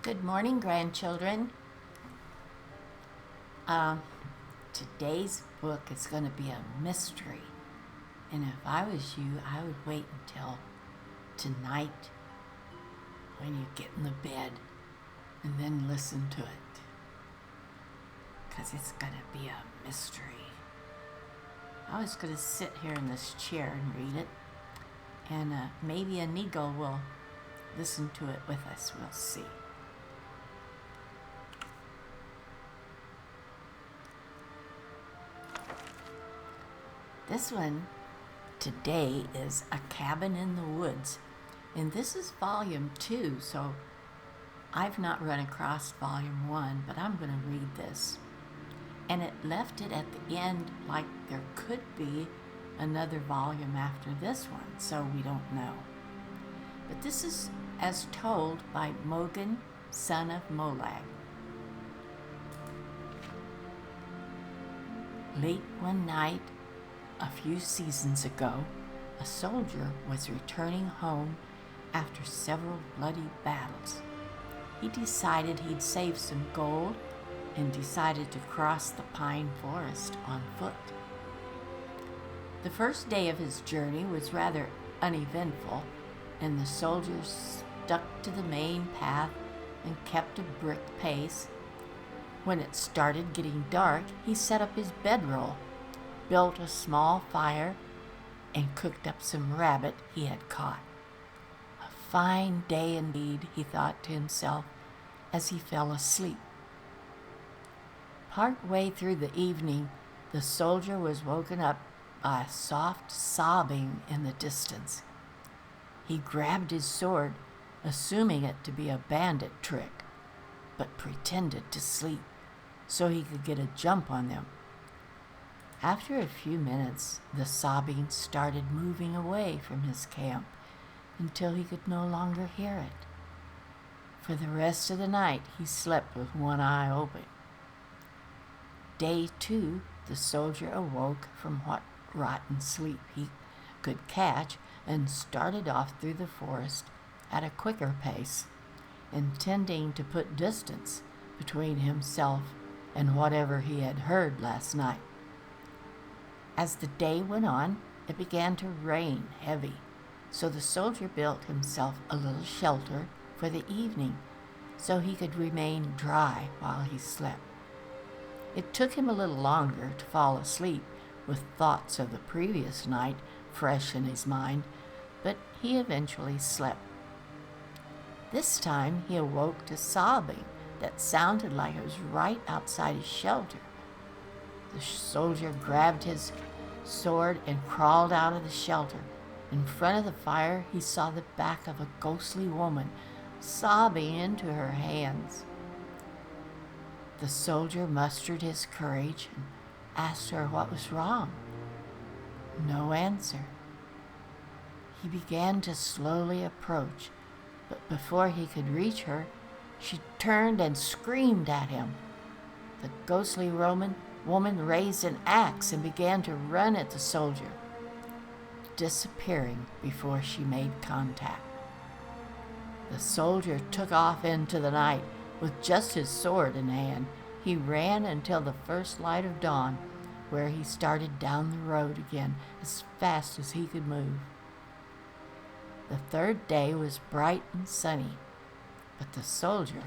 Good morning, grandchildren. Today's book is going to be a mystery. And if I was you, I would wait until tonight when you get in the bed and then listen to it. Because it's going to be a mystery. I was going to sit here in this chair and read it. And maybe an eagle will listen to it with us. We'll see. This one today is A Cabin in the Woods, and this is volume 2, so I've not run across volume 1, but I'm going to read this. And it left it at the end like there could be another volume after this one, so we don't know. But this is as told by Mogan, son of Molag. Late one night, a few seasons ago, a soldier was returning home after several bloody battles. He decided he'd save some gold and decided to cross the pine forest on foot. The first day of his journey was rather uneventful, and the soldier stuck to the main path and kept a brisk pace. When it started getting dark, he set up his bedroll, built a small fire, and cooked up some rabbit he had caught. A fine day indeed, he thought to himself as he fell asleep. Part way through the evening, the soldier was woken up by a soft sobbing in the distance. He grabbed his sword, assuming it to be a bandit trick, but pretended to sleep so he could get a jump on them. After a few minutes, the sobbing started moving away from his camp until he could no longer hear it. For the rest of the night, he slept with one eye open. Day 2, the soldier awoke from what rotten sleep he could catch and started off through the forest at a quicker pace, intending to put distance between himself and whatever he had heard last night. As the day went on, it began to rain heavy, so the soldier built himself a little shelter for the evening so he could remain dry while he slept. It took him a little longer to fall asleep with thoughts of the previous night fresh in his mind, but he eventually slept. This time he awoke to sobbing that sounded like it was right outside his shelter. The soldier grabbed his sword and crawled out of the shelter. In front of the fire, he saw the back of a ghostly woman sobbing into her hands. The soldier mustered his courage and asked her what was wrong. No answer. He began to slowly approach, but before he could reach her, she turned and screamed at him. The ghostly woman raised an axe and began to run at the soldier, disappearing before she made contact. The soldier took off into the night with just his sword in hand. He ran until the first light of dawn, where he started down the road again as fast as he could move. The third day was bright and sunny, but the soldier,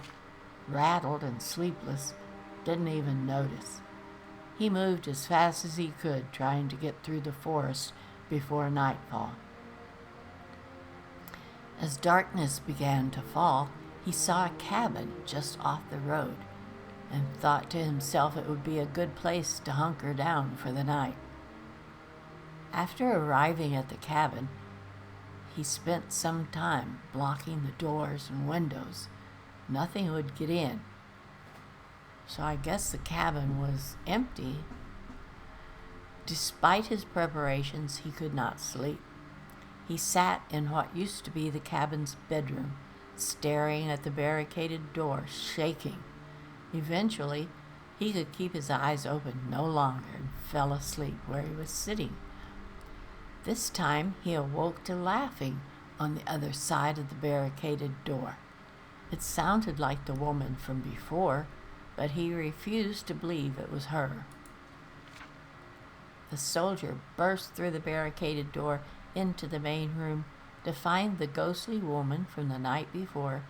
rattled and sleepless, didn't even notice. He moved as fast as he could, trying to get through the forest before nightfall. As darkness began to fall, he saw a cabin just off the road and thought to himself it would be a good place to hunker down for the night. After arriving at the cabin, he spent some time blocking the doors and windows. Nothing would get in. So I guess the cabin was empty. Despite his preparations, he could not sleep. He sat in what used to be the cabin's bedroom, staring at the barricaded door, shaking. Eventually, he could keep his eyes open no longer and fell asleep where he was sitting. This time, he awoke to laughing on the other side of the barricaded door. It sounded like the woman from before, but he refused to believe it was her. The soldier burst through the barricaded door into the main room to find the ghostly woman from the night before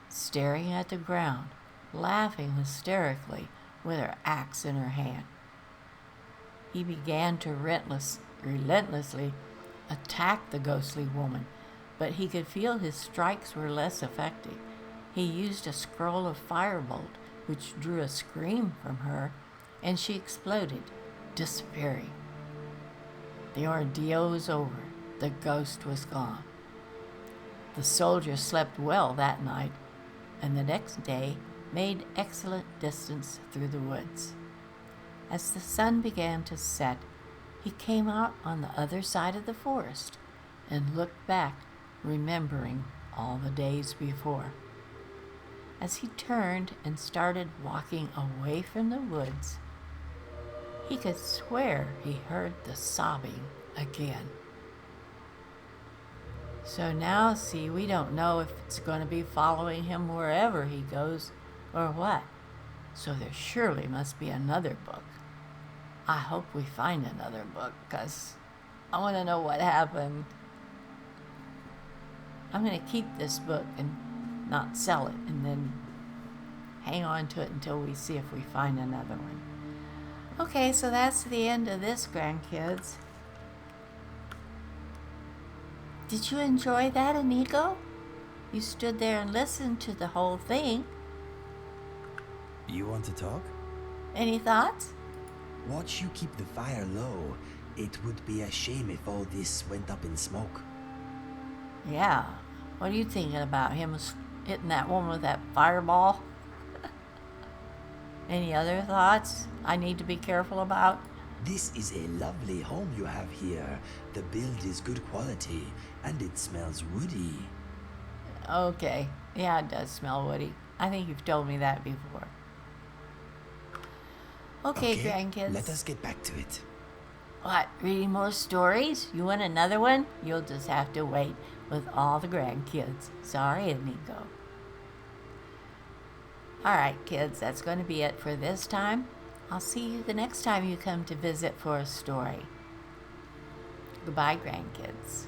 staring at the ground, laughing hysterically with her axe in her hand. He began to relentlessly attack the ghostly woman, but he could feel his strikes were less effective. He used a scroll of firebolt, which drew a scream from her, and she exploded, disappearing. The ordeal was over. The ghost was gone. The soldier slept well that night, and the next day made excellent distance through the woods. As the sun began to set, he came out on the other side of the forest and looked back, remembering all the days before. As he turned and started walking away from the woods, he could swear he heard the sobbing again. So now, see, we don't know if it's going to be following him wherever he goes or what. So there surely must be another book. I hope we find another book, because I want to know what happened. I'm going to keep this book and not sell it, and then hang on to it until we see if we find another one. Okay, so that's the end of this, grandkids. Did you enjoy that, Inigo? You stood there and listened to the whole thing. You want to talk? Any thoughts? Watch you keep the fire low. It would be a shame if all this went up in smoke. Yeah. What are you thinking about him hitting that woman with that fireball? Any other thoughts I need to be careful about? This is a lovely home you have here. The build is good quality, and it smells woody. Okay. Yeah, it does smell woody. I think you've told me that before. Okay, grandkids. Let us get back to it. What, reading more stories? You want another one? You'll just have to wait with all the grandkids. Sorry, Inigo. All right, kids, that's going to be it for this time. I'll see you the next time you come to visit for a story. Goodbye, grandkids.